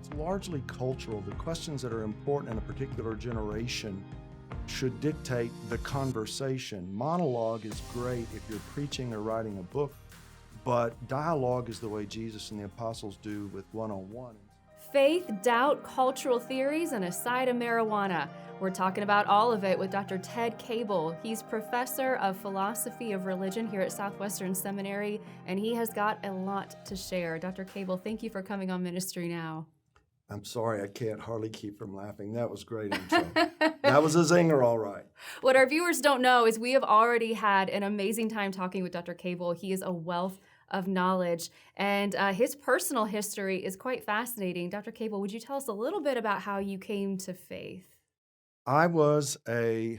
It's largely cultural. The questions that are important in a particular generation should dictate the conversation. Monologue is great if you're preaching or writing a book, but dialogue is the way Jesus and the apostles do with one-on-one. Faith, doubt, cultural theories, and a side of marijuana. We're talking about all of it with Dr. Ted Cabal. He's professor of philosophy of religion here at Southwestern Seminary, and he has got a lot to share. Dr. Cabal, thank you for coming on Ministry Now. I'm sorry, I can't hardly keep from laughing. That was great intro. That was a zinger, all right. What our viewers don't know is we have already had an amazing time talking with Dr. Cabal. He is a wealth of knowledge, and his personal history is quite fascinating. Dr. Cabal, would you tell us a little bit about how you came to faith? I was a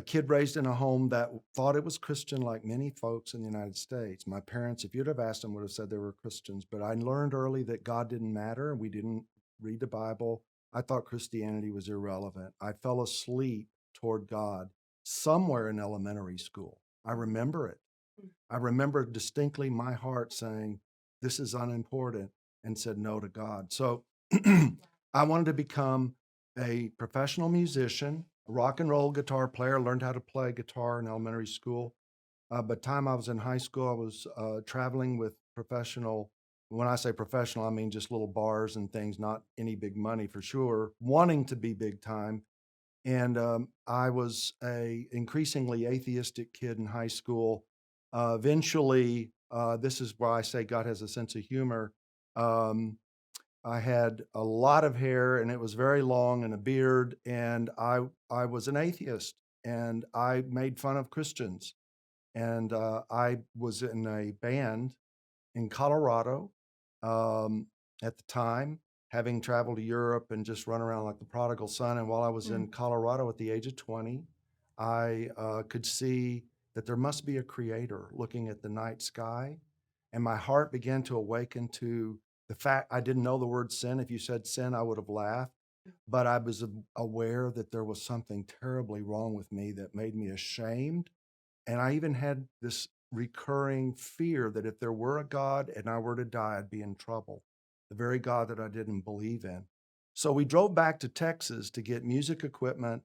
kid raised in a home that thought it was Christian, like many folks in the United States. My parents, if you'd have asked them, would have said they were Christians. But I learned early that God didn't matter. We didn't read the Bible. I thought Christianity was irrelevant. I fell asleep toward God somewhere in elementary school. I remember it. I remember distinctly my heart saying, this is unimportant, and said no to God. So I wanted to become a professional musician, a rock and roll guitar player, learned how to play guitar in elementary school. By the time I was in high school, I was traveling with professional. When I say professional, I mean just little bars and things, not any big money for sure, wanting to be big time. And I was a increasingly atheistic kid in high school. Eventually, this is why I say God has a sense of humor. I had a lot of hair and it was very long and a beard, and I was an atheist, and I made fun of Christians. And I was in a band in Colorado at the time, having traveled to Europe and just run around like the prodigal son. And while I was in Colorado at the age of 20, I could see that there must be a creator looking at the night sky. And my heart began to awaken to the fact I didn't know the word sin. If you said sin, I would have laughed. But I was aware that there was something terribly wrong with me that made me ashamed. And I even had this recurring fear that if there were a God and I were to die, I'd be in trouble. The very God that I didn't believe in. So we drove back to Texas to get music equipment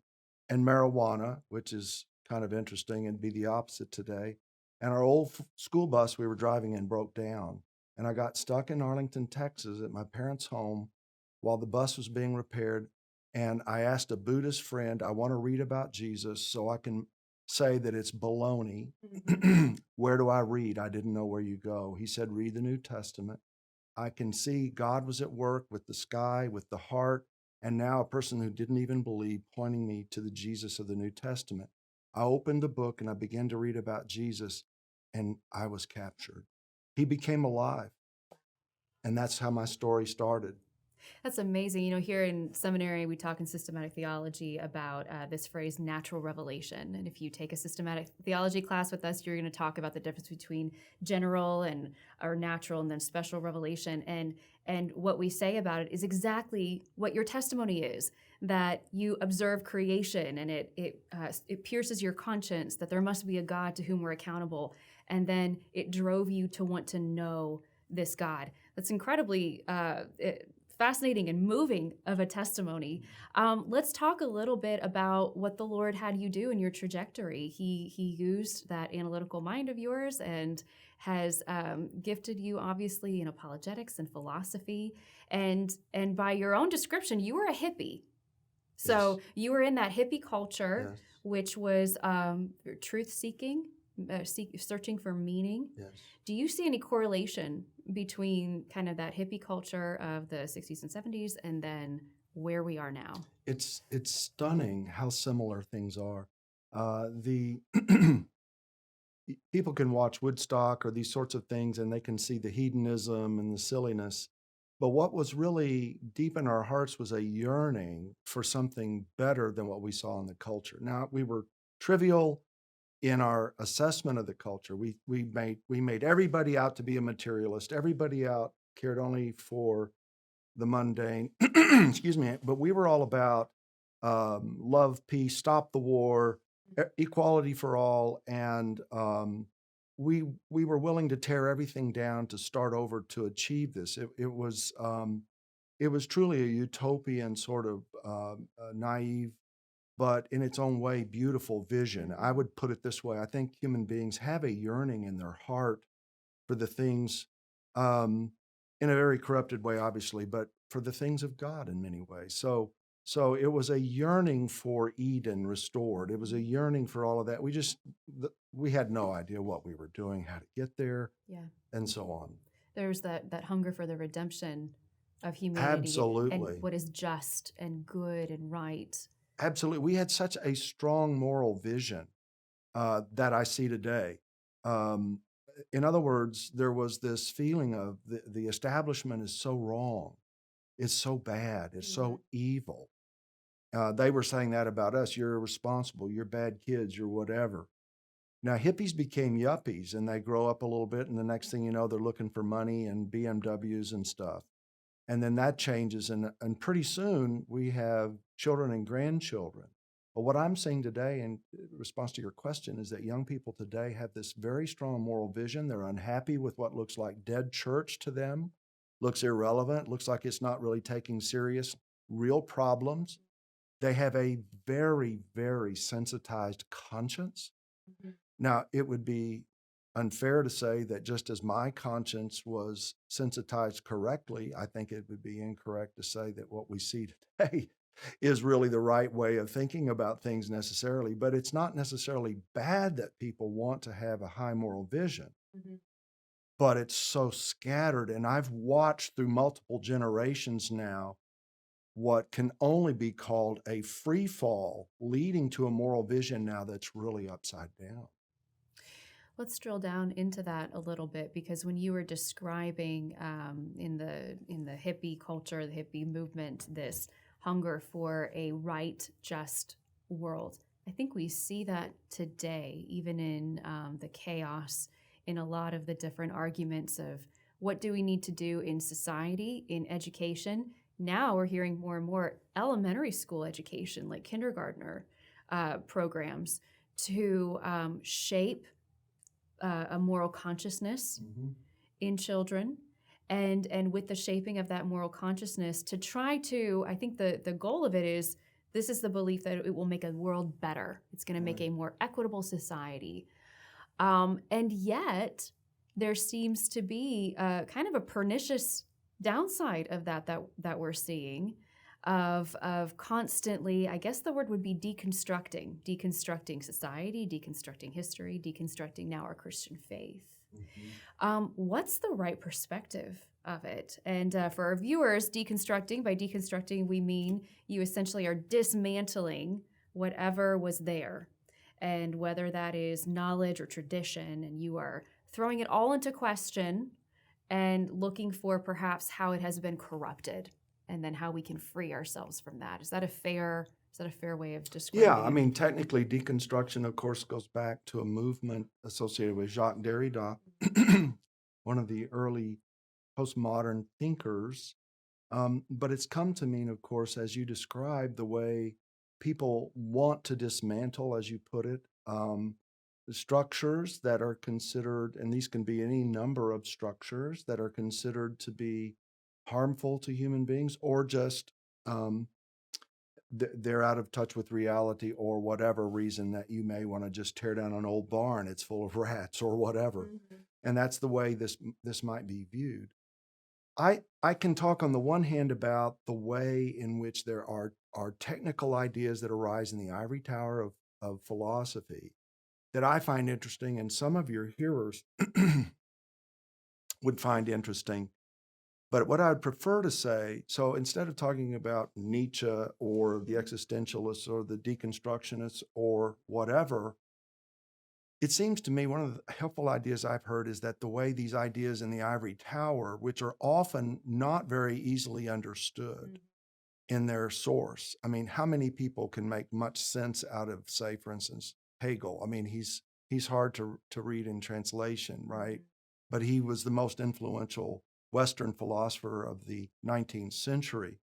and marijuana, which is kind of interesting and be the opposite today. And our old school bus we were driving in broke down. And I got stuck in Arlington, Texas at my parents' home while the bus was being repaired. And I asked a Buddhist friend, I want to read about Jesus so I can say that it's baloney. Where do I read? I didn't know where you go. He said, read the New Testament. I can see God was at work with the sky, with the heart, and now a person who didn't even believe pointing me to the Jesus of the New Testament. I opened the book and I began to read about Jesus, and I was captured. He became alive. And that's how my story started. That's amazing. You know, here in seminary, we talk in systematic theology about this phrase, natural revelation. And if you take a systematic theology class with us, you're going to talk about the difference between general and or natural and then special revelation. And what we say about it is exactly what your testimony is, that you observe creation and it pierces your conscience that there must be a God to whom we're accountable. And then it drove you to want to know this God. That's incredibly fascinating and moving of a testimony. Let's talk a little bit about what the Lord had you do in your trajectory. He used that analytical mind of yours and has gifted you, obviously, in apologetics and philosophy. And by your own description, you were a hippie. So yes. You were in that hippie culture, yes. Which was truth-seeking, searching for meaning. Yes. Do you see any correlation between kind of that hippie culture of the 60s and 70s and then where we are now? It's stunning how similar things are. The people can watch Woodstock or these sorts of things and they can see the hedonism and the silliness. But what was really deep in our hearts was a yearning for something better than what we saw in the culture. Now, we were trivial in our assessment of the culture. We made everybody out to be a materialist. Everybody out cared only for the mundane. Excuse me. But we were all about love, peace, stop the war, equality for all, and we were willing to tear everything down to start over to achieve this. It was it was truly a utopian sort of naive, but in its own way, beautiful vision. I would put it this way. I think human beings have a yearning in their heart for the things, um, in a very corrupted way, obviously, but for the things of God in many ways. So it was a yearning for Eden restored. It was a yearning for all of that. We had no idea what we were doing, how to get there, Yeah. and so on. There's that hunger for the redemption of humanity and Absolutely. what is just and good and right. Absolutely. We had such a strong moral vision that I see today. Um, in other words, there was this feeling of the establishment is so wrong, it's so bad, it's so evil. They were saying that about us. You're irresponsible, you're bad kids, you're whatever. Now, hippies became yuppies and they grow up a little bit, and the next thing you know, they're looking for money and BMWs and stuff. And then that changes, and pretty soon we have children and grandchildren. But what I'm seeing today, in response to your question, is that young people today have this very strong moral vision. They're unhappy with what looks like dead church to them, looks irrelevant, looks like it's not really taking serious real problems. They have a very, very sensitized conscience. Now, it would be unfair to say that just as my conscience was sensitized correctly, I think it would be incorrect to say that what we see today is really the right way of thinking about things necessarily. But it's not necessarily bad that people want to have a high moral vision, but it's so scattered. And I've watched through multiple generations now what can only be called a free fall, leading to a moral vision now that's really upside down. Let's drill down into that a little bit, because when you were describing in the hippie culture, the hippie movement, this hunger for a right, just world, I think we see that today, even in the chaos, in a lot of the different arguments of what do we need to do in society, in education. Now we're hearing more and more elementary school education, like kindergartner programs, to shape a moral consciousness in children, and with the shaping of that moral consciousness to try to, I think the goal of it is, this is the belief that it will make a world better. It's going to make a more equitable society. And yet there seems to be kind of a pernicious downside of that we're seeing, of constantly, I guess the word would be deconstructing society, deconstructing history, deconstructing now our Christian faith. What's the right perspective of it? And for our viewers, by deconstructing, we mean you essentially are dismantling whatever was there, and whether that is knowledge or tradition, and you are throwing it all into question and looking for perhaps how it has been corrupted, and then how we can free ourselves from that. Is that a fair way of describing Yeah, I it? mean, technically, deconstruction, of course, goes back to a movement associated with Jacques Derrida, one of the early postmodern thinkers. But it's come to mean, of course, as you described, the way people want to dismantle, as you put it, the structures that are considered, and these can be any number of structures that are considered to be harmful to human beings, or just they're out of touch with reality, or whatever reason that you may want to just tear down an old barn, it's full of rats or whatever. And that's the way this might be viewed. I can talk on the one hand about the way in which there are technical ideas that arise in the ivory tower of philosophy that I find interesting, and some of your hearers would find interesting. But what I would prefer to say, so instead of talking about Nietzsche or the existentialists or the deconstructionists or whatever, it seems to me one of the helpful ideas I've heard is that the way these ideas in the ivory tower, which are often not very easily understood in their source. I mean, how many people can make much sense out of, say, for instance, Hegel? I mean, he's hard to read in translation, right? But he was the most influential Western philosopher of the 19th century.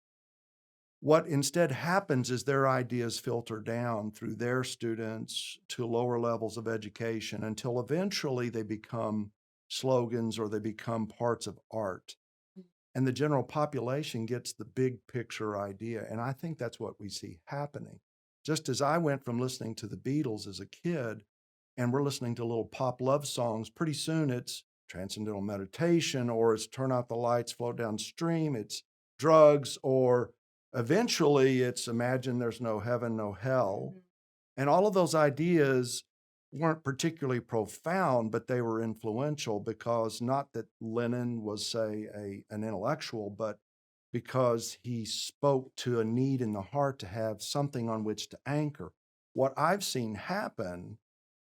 What instead happens is their ideas filter down through their students to lower levels of education until eventually they become slogans or they become parts of art. and the general population gets the big picture idea. And I think that's what we see happening. Just as I went from listening to the Beatles as a kid, and we're listening to little pop love songs, pretty soon it's transcendental meditation, or it's turn out the lights, flow downstream, it's drugs, or eventually it's imagine there's no heaven, no hell. And all of those ideas weren't particularly profound, but they were influential because not that Lenin was, say, an intellectual, but because he spoke to a need in the heart to have something on which to anchor. What I've seen happen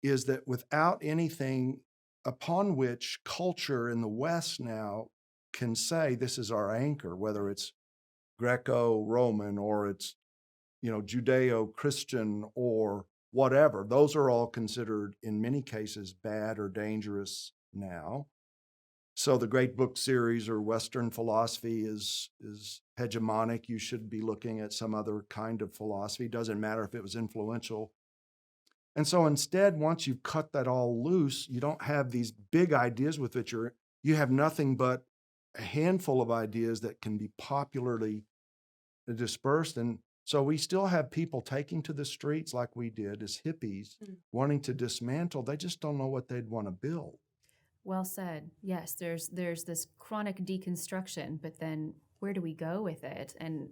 is that without anything upon which culture in the West now can say this is our anchor, whether it's Greco-Roman or it's Judeo-Christian or whatever, those are all considered in many cases bad or dangerous now. So the great book series or Western philosophy is hegemonic. You should be looking at some other kind of philosophy. Doesn't matter if it was influential. And so instead, once you've cut that all loose, you don't have these big ideas with which you have nothing but a handful of ideas that can be popularly dispersed. And so we still have people taking to the streets like we did as hippies, wanting to dismantle. They just don't know what they'd want to build. Well said. Yes, there's this chronic deconstruction, but then where do we go with it? And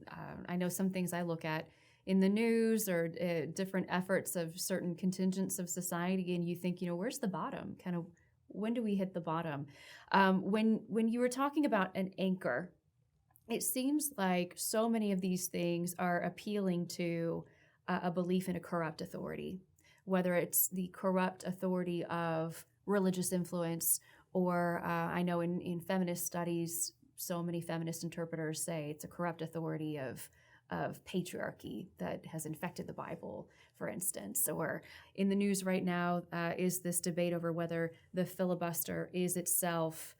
I know some things I look at in the news or different efforts of certain contingents of society, and you think, where's the bottom? Kind of, when do we hit the bottom? When you were talking about an anchor, it seems like so many of these things are appealing to a belief in a corrupt authority, whether it's the corrupt authority of religious influence, or I know in feminist studies, so many feminist interpreters say it's a corrupt authority of patriarchy that has infected the Bible, for instance. Or in the news right now is this debate over whether the filibuster is itself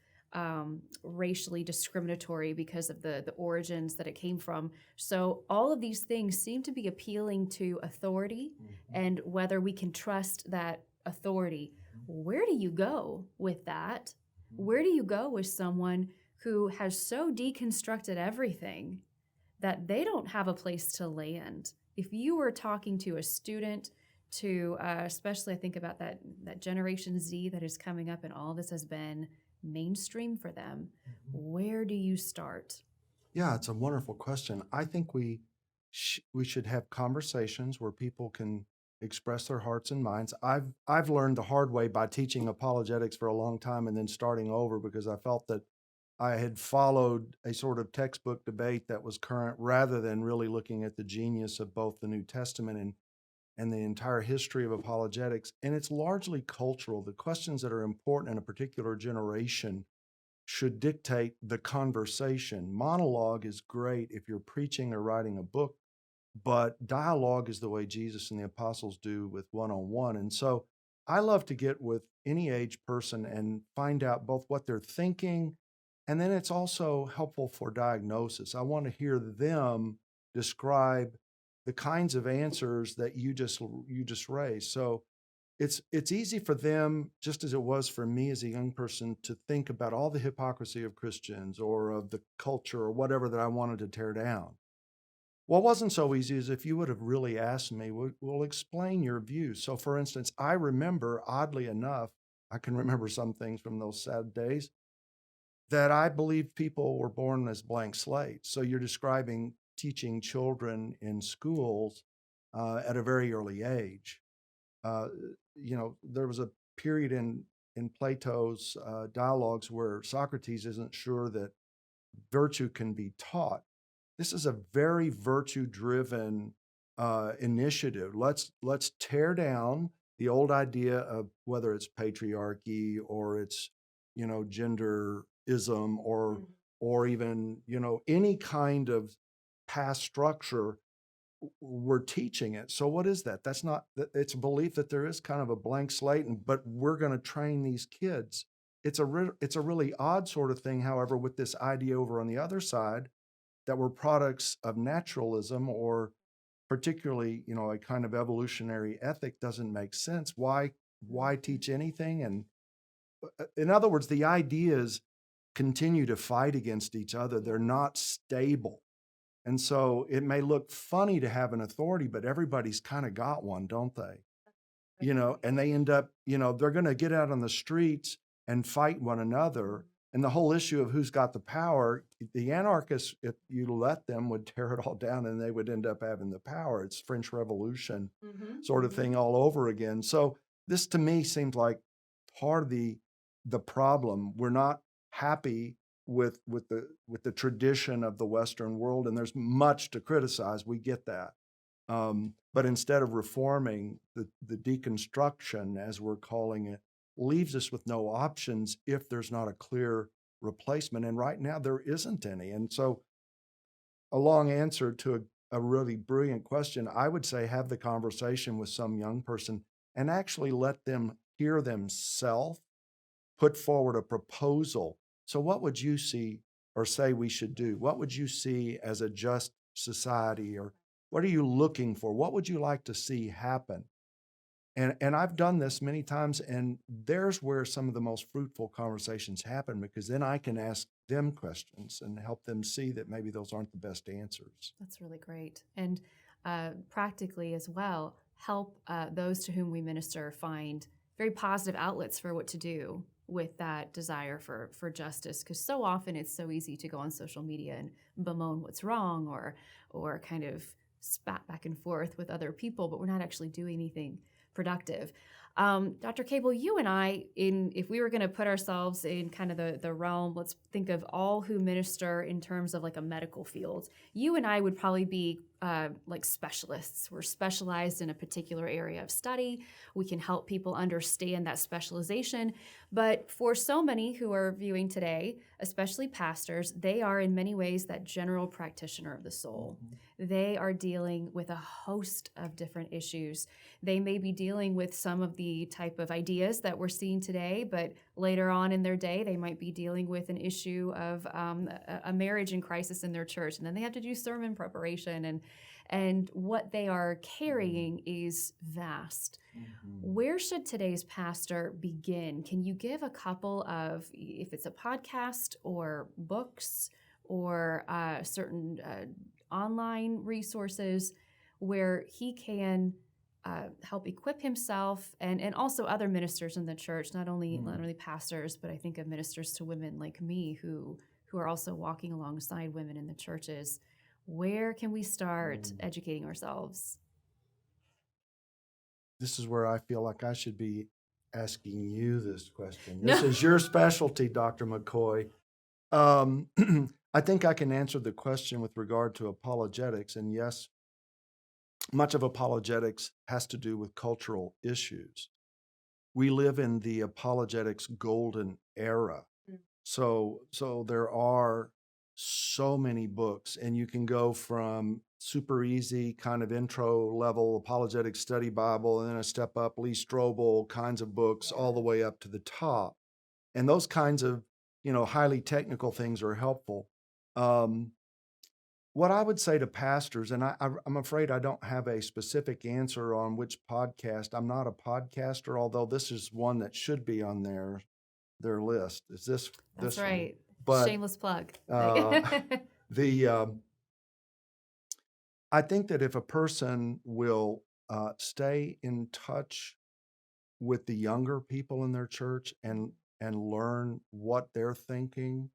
racially discriminatory because of the origins that it came from. So all of these things seem to be appealing to authority and whether we can trust that authority. Where do you go with that? Where do you go with someone who has so deconstructed everything that they don't have a place to land? If you were talking to a student, to especially I think about that Generation Z that is coming up and all this has been mainstream for them, where do you start? Yeah, it's a wonderful question. I think we should have conversations where people can express their hearts and minds. I've learned the hard way by teaching apologetics for a long time and then starting over because I felt that I had followed a sort of textbook debate that was current rather than really looking at the genius of both the New Testament and the entire history of apologetics. And it's largely cultural. The questions that are important in a particular generation should dictate the conversation. Monologue is great if you're preaching or writing a book, but dialogue is the way Jesus and the apostles do with one-on-one. And so I love to get with any age person and find out both what they're thinking, and then it's also helpful for diagnosis. I want to hear them describe the kinds of answers that you just raised. So it's easy for them, just as it was for me as a young person, to think about all the hypocrisy of Christians or of the culture or whatever that I wanted to tear down. What wasn't so easy is if you would have really asked me, well, explain your views. So for instance, I remember, oddly enough, I can remember some things from those sad days, that I believe people were born as blank slates. So you're describing teaching children in schools at a very early age. There was a period in Plato's dialogues where Socrates isn't sure that virtue can be taught. This is a very virtue-driven initiative. Let's tear down the old idea of whether it's patriarchy or it's genderism or even any kind of past structure. We're teaching it. So what is that? That's not, it's a belief that there is kind of a blank slate, but we're going to train these kids. It's a really odd sort of thing, however, with this idea over on the other side that we're products of naturalism or particularly, a kind of evolutionary ethic doesn't make sense. Why teach anything? And in other words, the ideas continue to fight against each other. They're not stable. And so it may look funny to have an authority, but everybody's kind of got one, don't they? And they end up, they're going to get out on the streets and fight one another. And the whole issue of who's got the power, the anarchists, if you let them, would tear it all down and they would end up having the power. It's French Revolution sort of thing all over again. So this to me seems like part of the problem. We're not happy with the tradition of the Western world, and there's much to criticize. We get that. But instead of reforming, the deconstruction, as we're calling it, leaves us with no options if there's not a clear replacement. And right now there isn't any. And so a long answer to a really brilliant question, I would say have the conversation with some young person and actually let them hear themselves put forward a proposal. So what would you see or say we should do? What would you see as a just society, or what are you looking for? What would you like to see happen? And I've done this many times, and there's where some of the most fruitful conversations happen, because then I can ask them questions and help them see that maybe those aren't the best answers. That's really great. And practically as well, help those to whom we minister find very positive outlets for what to do with that desire for justice, because so often it's so easy to go on social media and bemoan what's wrong or kind of spat back and forth with other people, but we're not actually doing anything productive. Dr. Cabal, you and I, if we were going to put ourselves in kind of the realm, let's think of all who minister in terms of like a medical field. You and I would probably be like specialists. We're specialized in a particular area of study. We can help people understand that specialization. But for so many who are viewing today, especially pastors, they are in many ways that general practitioner of the soul. They are dealing with a host of different issues. They may be dealing with some of the type of ideas that we're seeing today, but later on in their day, they might be dealing with an issue of a marriage in crisis in their church, and then they have to do sermon preparation, and what they are carrying is vast. Where should today's pastor begin? Can you give a couple of, if it's a podcast or books or certain online resources where he can help equip himself and also other ministers in the church, not only pastors, but I think of ministers to women like me who are also walking alongside women in the churches. Where can we start educating ourselves? This is where I feel like I should be asking you this question. This is your specialty, Dr. McCoy. I think I can answer the question with regard to apologetics. And yes, much of apologetics has to do with cultural issues. We live in the apologetics golden era. So there are so many books, and you can go from super easy kind of intro level apologetic study Bible, and then a step up Lee Strobel kinds of books all the way up to the top. And those kinds of, highly technical things are helpful. What I would say to pastors, and I'm afraid I don't have a specific answer on which podcast. I'm not a podcaster, although this is one that should be on their list. Is this? That's this right. One? But shameless plug. I think that if a person will stay in touch with the younger people in their church and learn what they're thinking.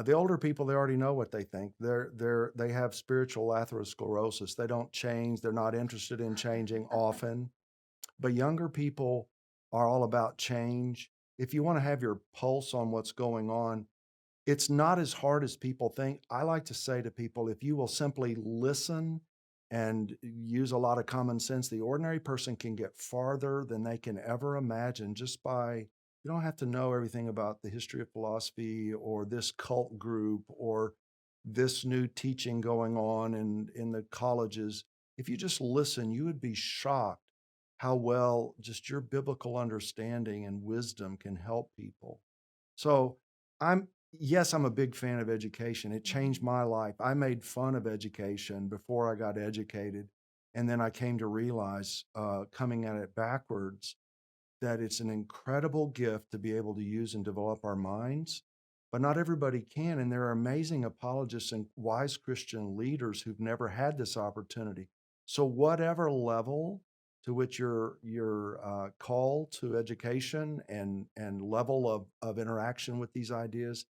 The older people, they already know what they think. They have spiritual atherosclerosis. They don't change. They're not interested in changing often. But younger people are all about change. If you want to have your pulse on what's going on, it's not as hard as people think. I like to say to people, if you will simply listen and use a lot of common sense, the ordinary person can get farther than they can ever imagine just by, you don't have to know everything about the history of philosophy or this cult group or this new teaching going on in the colleges. If you just listen, you would be shocked how well just your biblical understanding and wisdom can help people. So yes, I'm a big fan of education. It changed my life. I made fun of education before I got educated. And then I came to realize, coming at it backwards, that it's an incredible gift to be able to use and develop our minds. but not everybody can. And there are amazing apologists and wise Christian leaders who've never had this opportunity. So whatever level to which you're called to education and level of interaction with these ideas,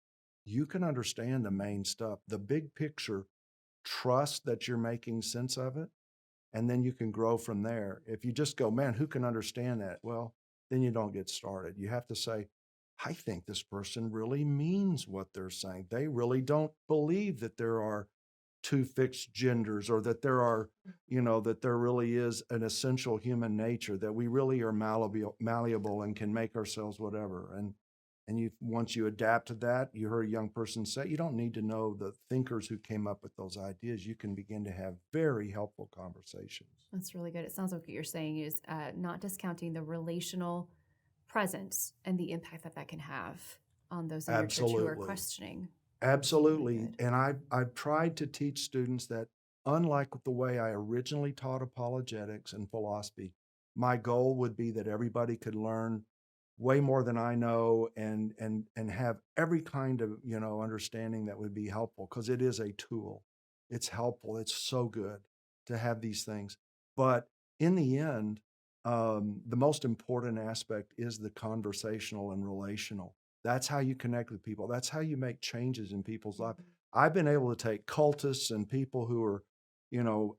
you can understand the main stuff, the big picture. Trust that you're making sense of it, and then you can grow from there. If you just go, man, who can understand that? Well, then you don't get started. You have to say, I think this person really means what they're saying. They really don't believe that there are two fixed genders, or that there are, that there really is an essential human nature, that we really are malleable and can make ourselves whatever. And once you adapt to that, you heard a young person say, you don't need to know the thinkers who came up with those ideas. You can begin to have very helpful conversations. That's really good. It sounds like what you're saying is not discounting the relational presence and the impact that can have on those in your church who are questioning. Absolutely. And I've tried to teach students that, unlike the way I originally taught apologetics and philosophy, my goal would be that everybody could learn way more than I know and have every kind of, understanding that would be helpful, because it is a tool. It's helpful. It's so good to have these things. But in the end, the most important aspect is the conversational and relational. That's how you connect with people. That's how you make changes in people's life. I've been able to take cultists and people who are,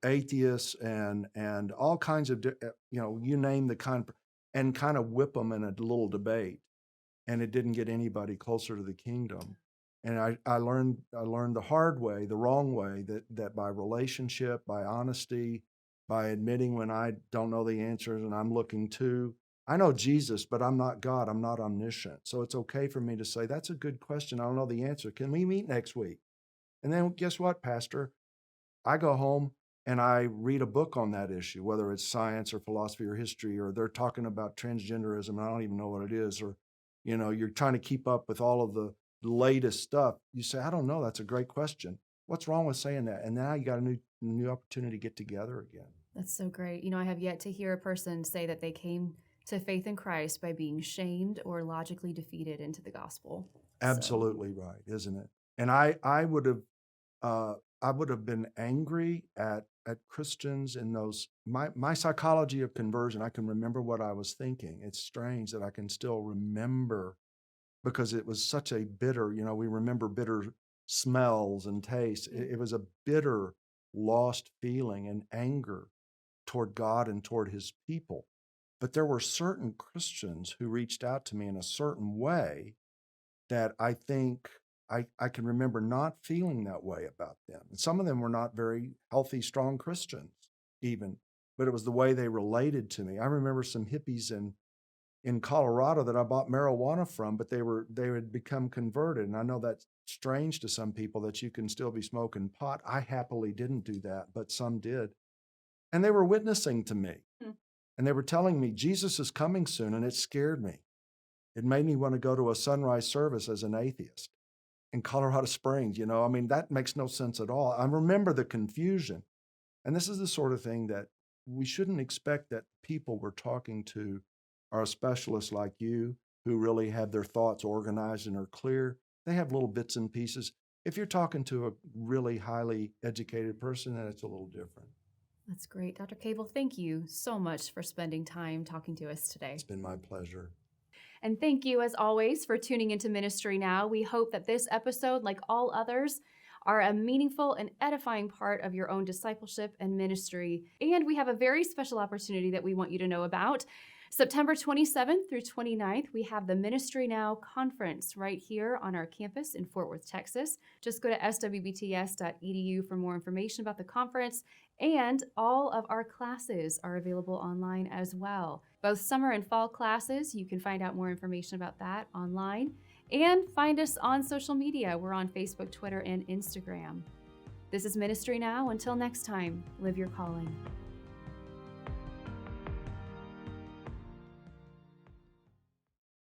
atheists and all kinds of, you name the kind, and kind of whip them in a little debate. And it didn't get anybody closer to the kingdom. And I learned the hard way, the wrong way, that by relationship, by honesty, by admitting when I don't know the answers and I'm looking to, I know Jesus, but I'm not God. I'm not omniscient. So it's okay for me to say, that's a good question. I don't know the answer. Can we meet next week? And then guess what, Pastor? I go home and I read a book on that issue, whether it's science or philosophy or history, or they're talking about transgenderism and I don't even know what it is, or, you're trying to keep up with all of the latest stuff. You say, I don't know. That's a great question. What's wrong with saying that? And now you got a new opportunity to get together again. That's so great. I have yet to hear a person say that they came to faith in Christ by being shamed or logically defeated into the gospel. Absolutely right, isn't it? And I would have been angry at Christians in those, my psychology of conversion. I can remember what I was thinking. It's strange that I can still remember, because it was such a bitter, we remember bitter smells and tastes. It was a bitter, lost feeling and anger toward God and toward his people. But there were certain Christians who reached out to me in a certain way that I think I can remember not feeling that way about them. And some of them were not very healthy, strong Christians even, but it was the way they related to me. I remember some hippies in Colorado that I bought marijuana from, but they had become converted. And I know that's strange to some people that you can still be smoking pot. I happily didn't do that, but some did. And they were witnessing to me. And they were telling me Jesus is coming soon, and it scared me. It made me want to go to a sunrise service as an atheist in Colorado Springs. That makes no sense at all. I remember the confusion. And this is the sort of thing that we shouldn't expect that people we're talking to are a specialist like you, who really have their thoughts organized and are clear. They have little bits and pieces. If you're talking to a really highly educated person, then it's a little different. That's great. Dr. Cabal, thank you so much for spending time talking to us today. It's been my pleasure. And thank you, as always, for tuning into Ministry Now. We hope that this episode, like all others, are a meaningful and edifying part of your own discipleship and ministry. And we have a very special opportunity that we want you to know about. September 27th through 29th, we have the Ministry Now conference right here on our campus in Fort Worth, Texas. Just go to swbts.edu for more information about the conference, and all of our classes are available online as well. Both summer and fall classes, you can find out more information about that online, and find us on social media. We're on Facebook, Twitter, and Instagram. This is Ministry Now. Until next time, live your calling.